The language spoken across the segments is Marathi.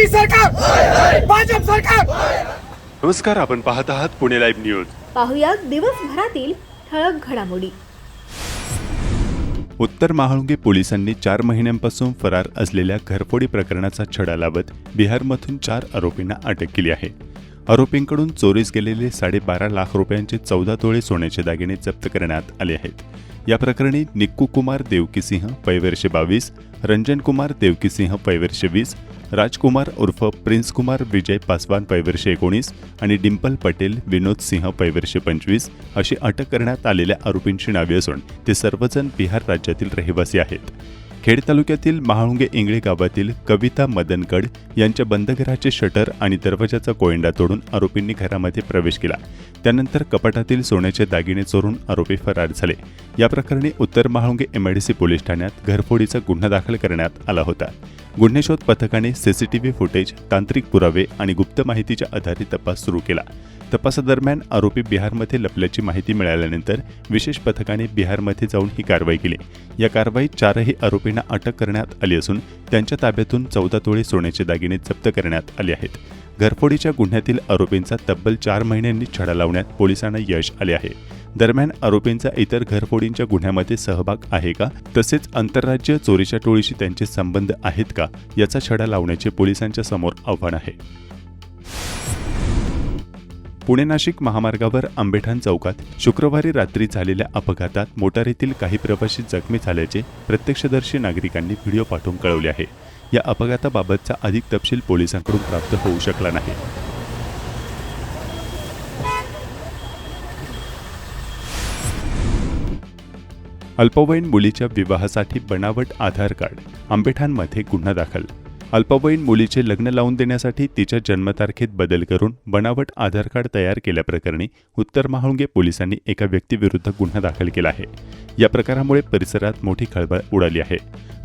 मोदी सरकार, भाजप सरकार। नमस्कार, आपण पाहत आहात पुणे लाईव्ह न्यूज। पाहुयात दिवसभरातील ठळक घडामोडी। उत्तर महाळुंगे पोलिसांनी 4 महिन्यांपासून फरार असलेल्या घरफोडी प्रकरणाचा छडा लावत बिहारमधून 4 आरोपींना अटक केली आहे। आरोपींकडून चोरीस गेलेले 12.5 लाख रुपयांचे 14 तोळे सोन्याचे दागिने जप्त करण्यात आले आहेत। या प्रकरणी निक्कू कुमार देवकीसिंह वय 22, रंजन कुमार देवकीसिंह वय 20, राजकुमार उर्फ प्रिन्स कुमार विजय पासवान वय 19 आणि डिंपल पटेल विनोद सिंह वय 25 अशी अटक करण्यात आलेल्या आरोपींची नावे असून ते सर्वजण बिहार राज्यातील रहिवासी आहेत। खेड तालुक्यातील महाळुंगे इंगळे गावातील कविता मदनगड यांच्या बंद घराचे शटर आणि दरवाजाचा कोयंडा तोडून आरोपींनी घरामध्ये प्रवेश केला। त्यानंतर कपाटातील सोन्याचे दागिने चोरून आरोपी फरार झाले। या प्रकरणी उत्तर महाळुंगे एमआयडीसी पोलीस ठाण्यात घरफोडीचा गुन्हा दाखल करण्यात आला होता। गुन्हे शोध पथकाने सीसीटीव्ही फुटेज, तांत्रिक पुरावे आणि गुप्त माहितीच्या आधारे तपास सुरू केला। तपासादरम्यान आरोपी बिहारमध्ये लपल्याची माहिती मिळाल्यानंतर विशेष पथकाने बिहारमध्ये जाऊन ही कारवाई केली। या कारवाईत 4ही आरोपींना अटक करण्यात आली असून त्यांच्या ताब्यातून 14 तोळे सोन्याचे दागिने जप्त करण्यात आले आहेत। घरफोडीच्या गुन्ह्यातील आरोपींचा तब्बल 4 महिन्यांनी छडा लावण्यात पोलिसांना यश आले आहे। दरम्यान आरोपींचा इतर घरफोडींच्या गुन्ह्यामध्ये सहभाग आहे का, तसेच आंतरराज्य चोरीच्या टोळीशी त्यांचे संबंध आहेत का, याचा छडा लावण्याचे पोलिसांच्या समोर आव्हान आहे। पुणे नाशिक महामार्गावर आंबेठाण चौकात शुक्रवारी रात्री झालेल्या अपघातात मोटारीतील काही प्रवासी जखमी झाल्याचे प्रत्यक्षदर्शी नागरिकांनी व्हिडिओ पाठवून कळवले आहे। या अपघाताबाबतचा अधिक तपशील पोलिसांकडून प्राप्त होऊ शकला नाही। अल्पवयीन मुलीच्या विवाहासाठी बनावट आधार कार्ड, आंबेठाणमध्ये गुन्हा दाखल। अल्पवयीन मुलीचे लग्न लावून देण्यासाठी तिच्या जन्मतारखेत बदल करून बनावट आधार कार्ड तयार केल्याप्रकरणी उत्तर महाळुंगे पोलिसांनी एका व्यक्तीविरुद्ध गुन्हा दाखल केला आहे। या प्रकारामुळे परिसरात मोठी खळबळ उडाली आहे।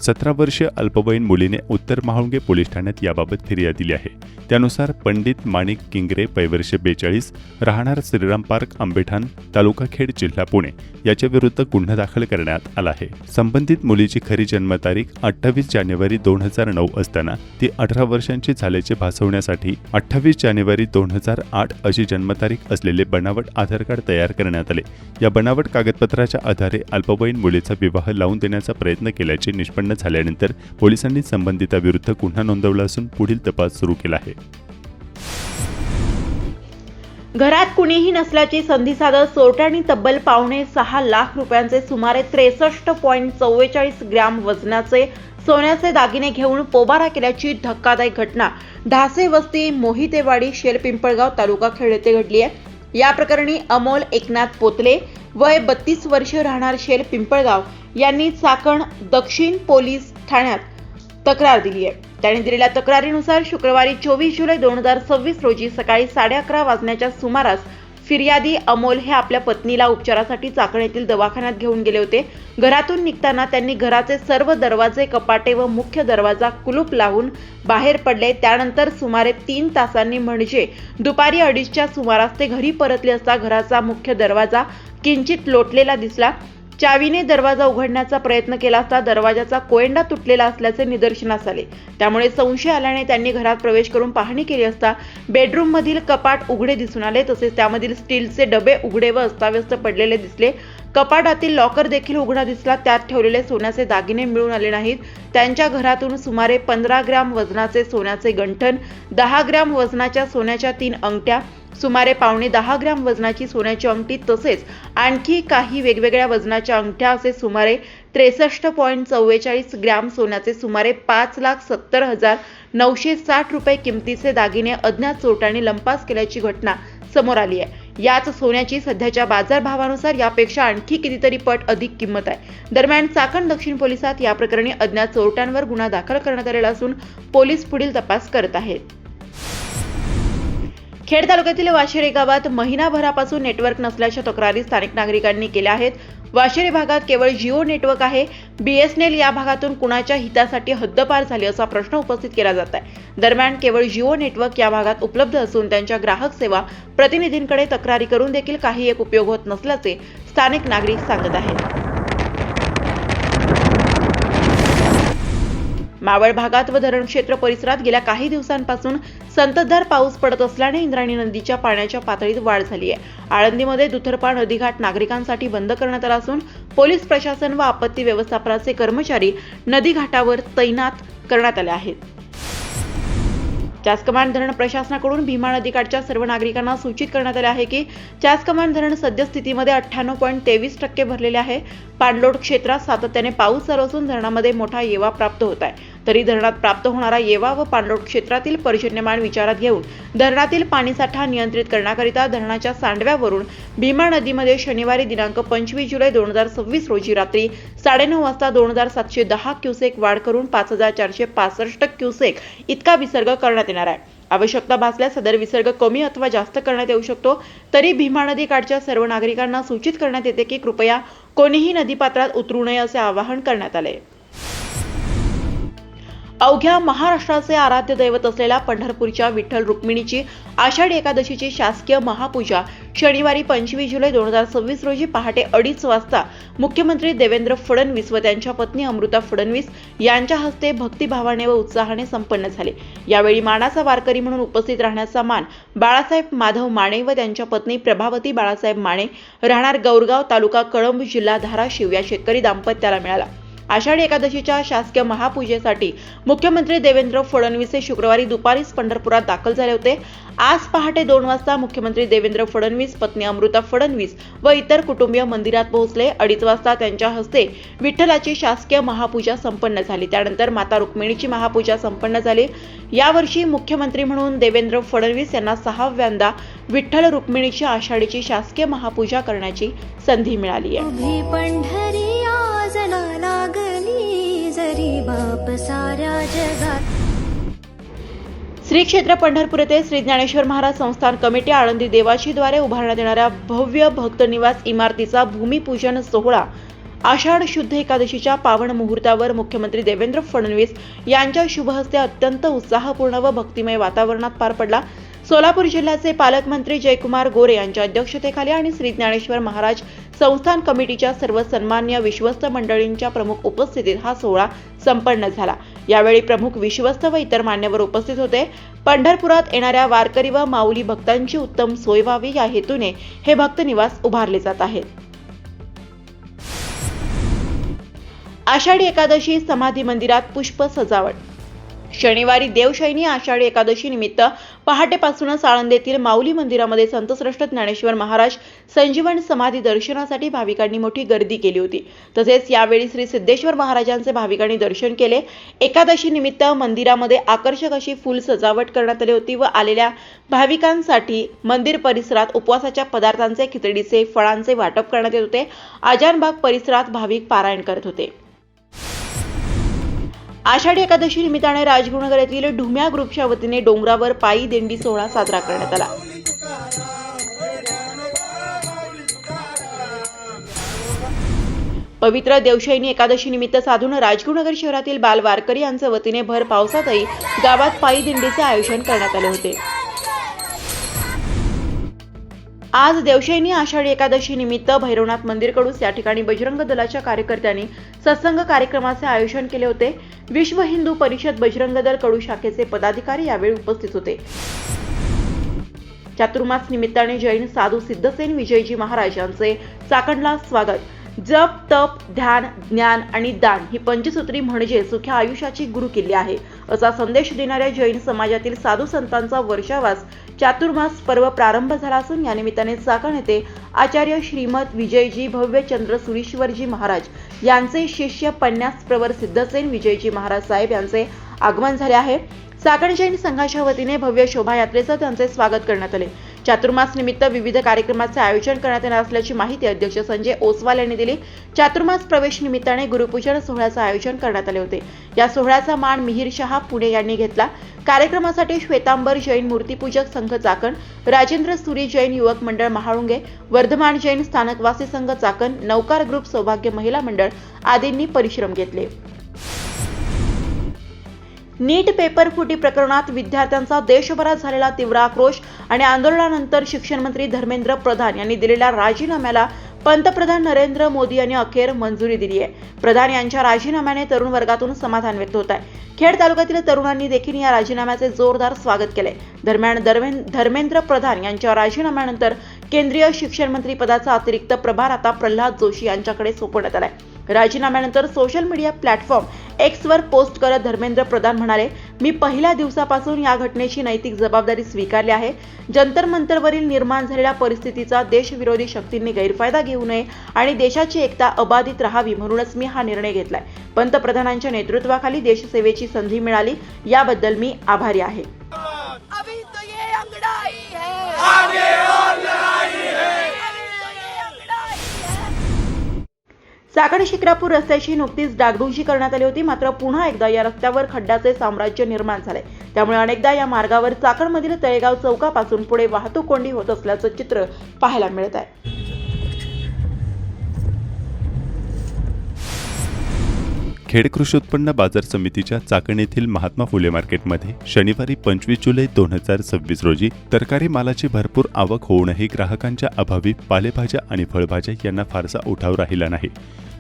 17 वर्षीय अल्पवयीन मुलीने उत्तर महाळुंगे पोलीस ठाण्यात याबाबत फिर्याद दिली आहे। त्यानुसार पंडित माणिक किंगरे वय 42, राहणार श्रीराम पार्क आंबेठाण, तालुका खेड, जिल्हा पुणे याच्या विरुद्ध गुन्हा दाखल करण्यात आला आहे। संबंधित मुलीची खरी जन्मतारीख 28 जानेवारी 2009 असताना ती 18 वर्षांची झाल्याचे भासवण्यासाठी 28 जानेवारी 2008 अशी जन्मतारीख असलेले बनावट आधार कार्ड तयार करण्यात आले। या बनावट कागदपत्राच्या आधारे अल्पवयीन मुलीचा विवाह लावून देण्याचा प्रयत्न केल्याचे निष्पन्न झाल्यानंतर पोलिसांनी संबंधिताविरुद्ध गुन्हा नोंदवला असून पुढील तपास सुरू केला आहे। घरात कुणीही नसल्याची संधी साधत चोरट्यांनी तब्बल 5.6 लाख रुपयांचे सुमारे 63.44 ग्रॅम वजनाचे सोन्याचे दागिने घेऊन पोबारा केल्याची धक्कादायक घटना ढासे वस्ती मोहितेवाडी शेलपिंपळगाव तालुका खेड येथे घडली आहे। या प्रकरणी अमोल एकनाथ पोतले वय 32 वर्ष राहणार शेलपिंपळगाव यांनी चाकण दक्षिण पोलीस ठाण्यात तक्रार दिली आहे। त्यांनी दिलेल्या तक्रारीनुसार शुक्रवारी 24 जुलै 2026 रोजी सकाळी 11:30 वाजण्याच्या सुमारास फिर्यादी अमोल हे आपल्या पत्नीला उपचारासाठी चाकण येथील दवाखान्यात घेऊन गेले होते। घरातून निघताना त्यांनी घराचे सर्व दरवाजे, कपाटे व मुख्य दरवाजा कुलूप लावून बाहेर पडले। त्यानंतर सुमारे 3 तासांनी म्हणजे दुपारी 2:30च्या सुमारास ते घरी परतले असता घराचा मुख्य दरवाजा किंचित लोटलेला दिसला। चावीने दरवाजा उघडण्याचा प्रयत्न केला असता दरवाजाचा कोयंडा तुटलेला असल्याचे निदर्शनास आले। त्यामुळे संशय आल्याने त्यांनी घरात प्रवेश करून पाहणी केली असता बेडरूम मधील कपाट उघडे दिसून आले, तसेच त्यामधील स्टीलचे डबे उघडे व अस्ताव्यस्त पडलेले दिसले। कपाटातील लॉकर देखील उघडा दिसला, त्यात ठेवलेले सोन्याचे दागिने मिळून आले नाहीत। त्यांच्या घरातून सुमारे 15 ग्रॅम वजनाचे सोन्याचे गंठण, 10 ग्रॅम वजनाच्या सोन्याच्या 3 अंगठ्या, सुमारे 10.5 ग्रॅम वजनाची सोन्याची अंगठी तसेच आणखी काही वेगवेगळ्या वजनाच्या अंगठ्या असे सुमारे 63.44 ग्रॅम सोन्याचे सुमारे 5,70,960 रुपये किमतीचे दागिने अज्ञात चोरट्यांनी लंपास केल्याची घटना समोर आली आहे। याच सोन्याची सध्याच्या बाजारभावानुसार यापेक्षा आणखी कितीतरी पट अधिक किंमत आहे। दरम्यान चाकण दक्षिण पोलिसात या प्रकरणी अज्ञात चोरट्यांवर गुन्हा दाखल करण्यात आलेला असून पोलीस पुढील तपास करत आहेत। खेड तालुक्यातील वाशेरे गावात महिनाभरापासून नेटवर्क नसल्याच्या तक्रारी स्थानिक नागरिकांनी केल्या आहेत। वाशेरे भागात केवळ जिओ नेटवर्क आहे। BSNL या भागातून कुणाच्या हितासाठी हद्दपार झाली असा प्रश्न उपस्थित केला जात आहे। दरम्यान केवळ जिओ नेटवर्क या भागात उपलब्ध असून त्यांच्या ग्राहक सेवा प्रतिनिधींकडे तक्रारी करून देखील काही एक उपयोग होत नसल्याचे स्थानिक नागरिक सांगत आहेत। मावळ भागात व धरण क्षेत्र परिसरात गेल्या काही दिवसांपासून संततधार पाऊस पडत असल्याने इंद्रायणी नदीच्या पाण्याच्या पातळीत वाढ झाली आहे. आळंदीमध्ये दुथरपा नदीघाट नागरिकांसाठी बंद करण्यात आला असून पोलीस प्रशासन व आपत्ती व्यवस्थापनाचे कर्मचारी नदीघाटावर तैनात करण्यात आले आहेत. चासकमान धरण प्रशासनाकडून भीमा नदीकाठच्या सर्व नागरिकांना सूचित करण्यात आले आहे की चासकमान धरण सद्यस्थितीमध्ये 98.23% भरलेले आहे. पाणलोट क्षेत्रात सातत्याने पाऊस चालू असून धरणामध्ये मोठा येवा प्राप्त होत आहे. तरी धरणात प्राप्त होणारा येवा व पाणलोट क्षेत्रातील पर्जन्यमान विचारात घेऊन धरणातील पाणीसाठा नियंत्रित करण्याकरिता धरणाच्या सांडव्यावरून भीमा नदीमध्ये शनिवारी दिनांक 25 जुलै 2026 रोजी रात्री 9:30 वाजता 2710 क्युसेक वाढ करून 5465 क्युसेक इतका विसर्ग करण्यात येणार आहे. आवश्यकता भासल्यास सदर विसर्ग कमी अथवा जास्त करण्यात येऊ शकतो. तरी भीमा नदी काठच्या सर्व नागरिकांना सूचित करण्यात येते की कृपया कोणीही नदीपात्रात उतरू नये असे आवाहन करण्यात आले. अवघ्या महाराष्ट्राचे आराध्य दैवत असलेल्या पंढरपूरच्या विठ्ठल रुक्मिणीची आषाढी एकादशीची शासकीय महापूजा शनिवारी 25 जुलै 2026 रोजी पहाटे 2:30 वाजता मुख्यमंत्री देवेंद्र फडणवीस व त्यांच्या पत्नी अमृता फडणवीस यांच्या हस्ते भक्तिभावाने व उत्साहाने संपन्न झाले. यावेळी मानाचा वारकरी म्हणून उपस्थित राहण्याचा मान बाळासाहेब माधव माने व त्यांच्या पत्नी प्रभावती बाळासाहेब माने राहणार गौरगाव तालुका कळंब जिल्हा धाराशिव या शेतकरी दाम्पत्याला मिळाला. आषाढी एकादशीच्या शासकीय महापूजेसाठी मुख्यमंत्री देवेंद्र फडणवीस हे शुक्रवारी दुपारीच पंढरपुरात दाखल झाले होते. आज पहाटे 2 वाजता मुख्यमंत्री देवेंद्र फडणवीस, पत्नी अमृता फडणवीस व इतर कुटुंबीय मंदिरात पोहोचले. 2:30 वाजता त्यांच्या हस्ते विठ्ठलाची शासकीय महापूजा संपन्न झाली. त्यानंतर माता रुक्मिणीची महापूजा संपन्न झाली. यावर्षी मुख्यमंत्री म्हणून देवेंद्र फडणवीस यांना 6व्यांदा विठ्ठल रुक्मिणीची आषाढीची शासकीय महापूजा करण्याची संधी मिळाली आहे. श्री क्षेत्र पंढरपूर येथे श्री ज्ञानेश्वर महाराज संस्थान कमिटी आळंदी देवाशीद्वारे उभारण्यात येणाऱ्या भव्य भक्त निवास इमारतीचा भूमिपूजन सोहळा आषाढ शुद्ध एकादशीच्या पावन मुहूर्तावर मुख्यमंत्री देवेंद्र फडणवीस यांच्या शुभहस्ते अत्यंत उत्साहपूर्ण व भक्तिमय वातावरणात पार पडला. सोलापूर जिल्ह्याचे पालकमंत्री जयकुमार गोरे यांच्या अध्यक्षतेखाली आणि श्री ज्ञानेश्वर महाराज संस्थान कमिटीच्या सर्व सन्मान्य विश्वस्त मंडळींच्या प्रमुख उपस्थितीत हा सोहळा संपन्न झाला. यावेळी प्रमुख विश्वस्त व इतर मान्यवर उपस्थित होते. पंढरपुरात येणाऱ्या वारकरी व माऊली भक्तांची उत्तम सोय व्हावी या हेतूने हे भक्त निवास उभारले जात आहेत. आषाढी एकादशी समाधी मंदिरात पुष्प सजावट. शनिवारी देवशयनी आषाढी एकादशी निमित्त पहाटेपासूनच आळंदीतील माऊली मंदिरामध्ये संतश्रेष्ठ ज्ञानेश्वर महाराज संजीवन समाधी दर्शनासाठी भाविकांनी मोठी गर्दी केली होती. तसेच यावेळी श्री सिद्धेश्वर महाराजांचे भाविकांनी दर्शन केले. एकादशी निमित्त मंदिरामध्ये आकर्षक अशी फुल सजावट करण्यात आली होती व आलेल्या भाविकांसाठी मंदिर परिसरात उपवासाच्या पदार्थांचे, खिचडीचे, फळांचे वाटप करण्यात येत होते. आजानबाग परिसरात भाविक पारायण करत होते. आषाढी एकादशी निमित्ताने राजगुरुनगर येथील ढुम्या ग्रुपच्या वतीने डोंगरावर पायी दिंडी सोहळा साजरा करण्यात आला. पवित्र देवशयनी एकादशी निमित्त साधून राजगुरुनगर शहरातील बाल वारकरी यांच्या वतीने भर पावसातही गावात पायी दिंडीचे आयोजन करण्यात आले होते. आज देवशयनी आषाढी एकादशी निमित्त भैरवनाथ मंदिर कडूस या ठिकाणी बजरंग दलाच्या कार्यकर्त्यांनी सत्संग कार्यक्रमाचे आयोजन केले होते. विश्व हिंदू परिषद बजरंग दल कडू शाखेचे पदाधिकारी यावेळी उपस्थित होते. चातुर्मास निमित्ताने जैन साधू सिद्धसेन विजयजी महाराज यांचे चाकणला स्वागत. जप, तप, ध्यान, ज्ञान आणि दान ही पंचसूत्री म्हणजे सुख्या आयुष्याची गुरुकिल्ली आहे असा संदेश देणाऱ्या जैन समाजातील साधू संतांचा वर्षावास चातुर्मास पर्व प्रारंभ झाला असून या निमित्ताने चाकण येथे आचार्य श्रीमद विजयजी भव्य चंद्र सुरीश्वरजी महाराज यांचे शिष्य पन्यास प्रवर सिद्धसेन विजयजी महाराज साहेब यांचे आगमन झाले आहे. चाकण जैन संघाच्या वतीने भव्य शोभायात्रेचं त्यांचे स्वागत करण्यात आले. चातुर्मास निमित्त विविध कार्यक्रमाचे आयोजन करण्यात येणार असल्याची माहिती अध्यक्ष संजय ओसवाल यांनी दिली. चातुर्मास प्रवेश निमित्ताने गुरुपूजन सोहळ्याचे आयोजन करण्यात आले होते. या सोहळ्याचा मान मिहिर शहा पुणे यांनी घेतला. कार्यक्रमासाठी श्वेतांबर जैन मूर्तीपूजक संघ चाकण, राजेंद्र सुरी जैन युवक मंडळ महाळुंगे, वर्धमान जैन स्थानकवासी संघ चाकण, नौकार ग्रुप सौभाग्य महिला मंडळ आदींनी परिश्रम घेतले. नीट पेपर फुटी प्रकरणात विद्यार्थ्यांचा देशभरात झालेला तीव्र आक्रोश आणि आंदोलनानंतर शिक्षण मंत्री धर्मेंद्र प्रधान यांनी दिलेल्या राजीनाम्याला पंतप्रधान नरेंद्र मोदी यांनी अखेर मंजुरी दिली आहे. प्रधान यांच्या राजीनाम्याने तरुण वर्गातून समाधान व्यक्त होत आहे. खेड तालुक्यातील तरुणांनी देखील या राजीनाम्याचे जोरदार स्वागत केले. दरम्यान धर्मेंद्र प्रधान यांच्या राजीनाम्यानंतर केंद्रीय शिक्षण मंत्री पदाचा अतिरिक्त प्रभार आता प्रल्हाद जोशी यांच्याकडे सोपवण्यात आलाय. राजीनाम्यानंतर social media platform Xavier post करत धर्मेंद्र प्रधान म्हणाले, मी पहिल्या दिवसापासून या घटनेची नैतिक जबाबदारी स्वीकारली आहे. जंतर मंतरवरील निर्माण झालेल्या परिस्थितीचा देशविरोधी शक्तींनी गैरफायदा घेऊ नये आणि देशाची एकता अबाधित राहावी म्हणूनच मी हा निर्णय घेतलाय. पंतप्रधानांच्या नेतृत्वाखाली देशसेवेची संधी मिळाली, याबद्दल मी आभारी आहे. अभी तो ये अंगड़ाई है, आगे और लड़ाई है, अभी तो ये अंगड़ाई है. चाकण शिक्रापूर रस्त्याची नुकतीच डागडुजी करण्यात आली होती. मात्र पुन्हा एकदा या रस्त्यावर खड्ड्याचे साम्राज्य निर्माण झाले. त्यामुळे अनेकदा या मार्गावर चाकणमधील तळेगाव चौकापासून पुढे वाहतूक कोंडी होत असल्याचं चित्र पाहायला मिळत आहे. खेड कृषी उत्पन्न बाजार समितीच्या चाकण येथील महात्मा फुले मार्केटमध्ये शनिवारी 25 जुलै 2026 रोजी तरकारी मालाची भरपूर आवक होऊनही ग्राहकांच्या अभावी पालेभाज्या आणि फळभाज्या यांना फारसा उठाव राहिला नाही.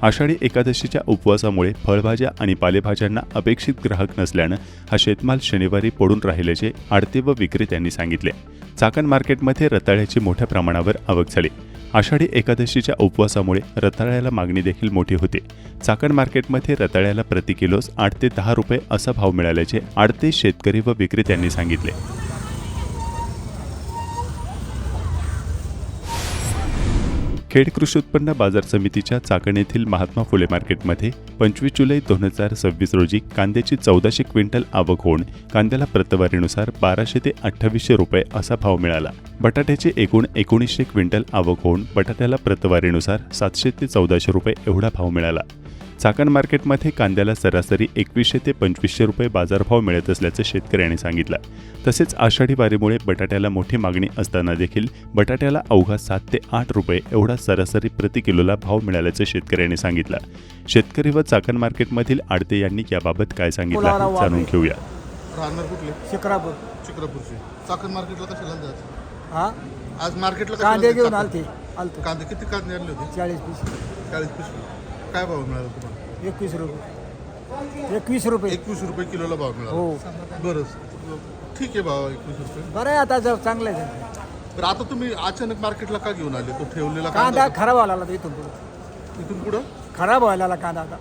आषाढी एकादशीच्या उपवासामुळे फळभाज्या आणि पालेभाज्यांना अपेक्षित ग्राहक नसल्यानं हा शेतमाल शनिवारी पडून राहिल्याचे आडते व विक्रेत्यांनी सांगितले. चाकण मार्केटमध्ये रताळ्याची मोठ्या प्रमाणावर आवक झाली. आषाढी एकादशीच्या उपवासामुळे रताळ्याला मागणी देखील मोठी होती. चाकण मार्केटमध्ये रताळ्याला प्रति किलोस 8 ते 10 रुपये असा भाव मिळाल्याचे आडते, शेतकरी व विक्रेत्यांनी सांगितले. खेड कृषी उत्पन्न बाजार समितीच्या चाकण येथील महात्मा फुले मार्केटमध्ये 25 जुलै 2026 रोजी कांद्याची 1400 क्विंटल आवक होऊन कांद्याला प्रतवारीनुसार 1200 ते 2800 रुपये असा भाव मिळाला. बटाट्याची एकूण 1900 क्विंटल आवक होऊन बटाट्याला प्रतवारीनुसार 700 ते 1400 रुपये एवढा भाव मिळाला. चाकण मार्केटमध्ये कांद्याला सरासरी 2100 ते 2500 रुपये बाजारभाव मिळत असल्याचं शेतकऱ्यांनी सांगितलं. तसेच आषाढी वारीमुळे बटाट्याला मोठी मागणी असताना देखील बटाट्याला अवघा 7 ते 8 रुपये एवढा सरासरी प्रति किलोला भाव मिळाल्याचं शेतकऱ्यांनी सांगितलं. शेतकरी व चाकण मार्केटमधील आडते यांनी याबाबत काय सांगितलं आहे जाणून घेऊया. राहणार कुठले? शिक्रापूरचे. चाकण मार्केटला कशाला जायचं? हा आज मार्केटला कांदे घेऊन आलते. आलतो. कांदे किती कांदे आणले होते? 40 पिशवी. 40 पिशवी. काय भाव मिळाला तुम्हाला? 21 रुपये. 21 रुपये. 21 रुपये किलोला भाव मिळाला. हो. बरं, ठीक आहे भाव 21 रुपये. बरं आहे आता चांगलं आहे. तर आता तुम्ही अचानक मार्केटला का घेऊन आले? तो ठेवलेला कांदा खराब व्हायला लागला इथून पुढं खराब व्हायला लागला कांदा आता.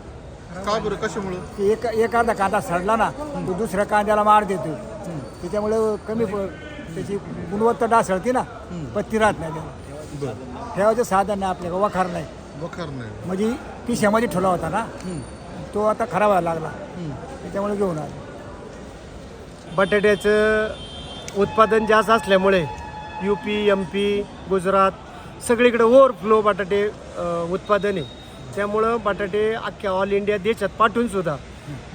का बरं, कशामुळं? की एखादा कांदा सडला ना तो दुसऱ्या कांद्याला मार देतो. त्याच्यामुळे कमी त्याची गुणवत्ता ढासळती ना, पत्ती राहत नाही त्याला. बरं, ठेवायचं साधन नाही आपल्याला, वखार नाही. वखार नाही म्हणजे पिशामध्ये ठेवला होता ना, तो आता खराब व्हायला लागला. त्याच्यामुळे घेऊन आलो. बटाट्याचं उत्पादन जास्त असल्यामुळे UP, MP, गुजरात सगळीकडे ओव्हरफ्लो बटाटे उत्पादन आहे. त्यामुळं बटाटे अख्ख्या ऑल इंडिया देशात पाठवून सुद्धा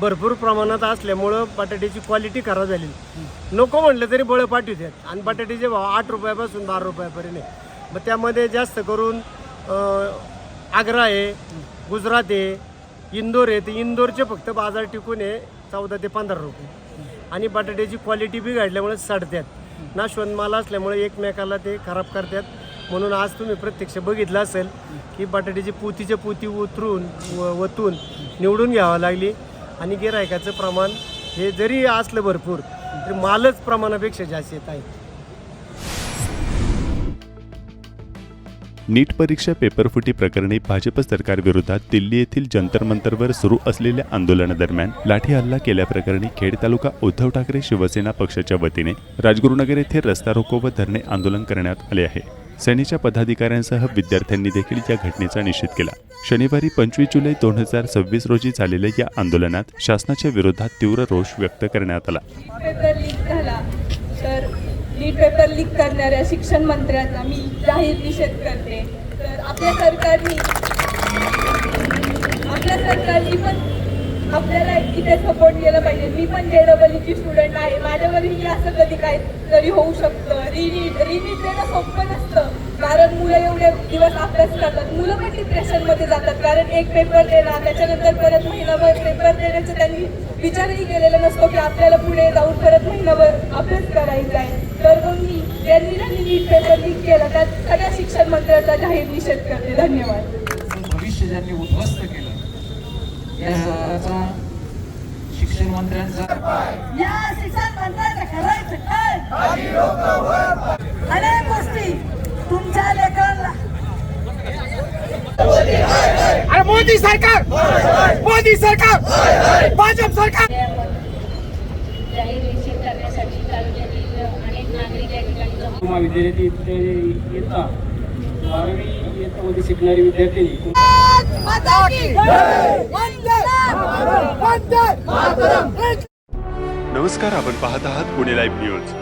भरपूर प्रमाणात असल्यामुळं बटाट्याची क्वालिटी खराब झाली. नको म्हटलं तरी बळं पाठवतात आणि बटाट्याचे भाव 8 रुपयापासून 12 रुपयापर्यंत आहे. मग त्यामध्ये जास्त करून आग्रा आहे, गुजरात आहे, इंदोर आहे. तर इंदोरचे फक्त बाजार टिकून आहे 14 ते 15 रुपये आणि बटाट्याची क्वालिटी बिघडल्यामुळे सडतात. नाशवंत माल असल्यामुळे एकमेकाला ते खराब करतात. म्हणून आज तुम्ही प्रत्यक्ष बघितलं असेल की बटाट्याची पोतीच्या पोती उतरून वतून निवडून घ्यावं लागली आणि गिऱ्हाईकाचं प्रमाण हे जरी असलं भरपूर तरी मालच प्रमाणापेक्षा जास्त येत आहे. नीट परीक्षा पेपरफुटी प्रकरणी भाजप सरकारविरोधात दिल्ली येथील जंतर मंतरवर सुरू असलेल्या आंदोलनादरम्यान लाठी हल्ला केल्याप्रकरणी खेड तालुका उद्धव ठाकरे शिवसेना पक्षाच्या वतीने राजगुरुनगर येथे रस्ता रोको व धरणे आंदोलन करण्यात आले आहे. सेनेच्या पदाधिकाऱ्यांसह विद्यार्थ्यांनी देखील या घटनेचा निषेध केला. शनिवारी 25 जुलै 2026 रोजी झालेल्या या आंदोलनात शासनाच्या विरोधात तीव्र रोष व्यक्त करण्यात आला. नीट पेपर लीक करणाऱ्या शिक्षण मंत्र्यांना मी जाहीर निषेध करते. तर आपल्या सरकारने पण आपल्याला इथे सपोर्ट केलं पाहिजे. मी पण JEE स्टुडंट आहे. माझ्यावरही असं कधी काय तरी होऊ शकतं. रिनीट देणं सोपं नसतं, कारण मुलं एवढे दिवस अभ्यास करतात. मुलं पण डिप्रेशनमध्ये जातात, कारण एक पेपर देणार त्याच्यानंतर परत महिनाभर पेपर देण्याचं त्यांनी विचारही केलेला नसतो की आपल्याला पुढे जाऊन परत महिनाभर अभ्यास करायचा आहे. तर मग मी ज्यांनी नीट पेपर लीक केला त्या सगळ्या शिक्षण मंत्र्यांचा जाहीर निषेध करते. धन्यवाद. भविष्य ज्यांनी उद्ध्वस्त केलं याचा शिक्षण मंत्र्यांचा या शिक्षण मंत्र्यांचं करायचं काय? अनेक गोष्टी तुमच्या लेकरांना मोदी सरकार भाजप सरकार. जाहीर निषेध करण्यासाठी तालुक्यातील अनेक नागरिक या ठिकाणी जमले. महाविद्यालयात येता 12वी इयत्तामध्ये शिकणारी विद्यार्थी नमस्कार, आपण पाहत आहात पुणे लाईव्ह न्यूज.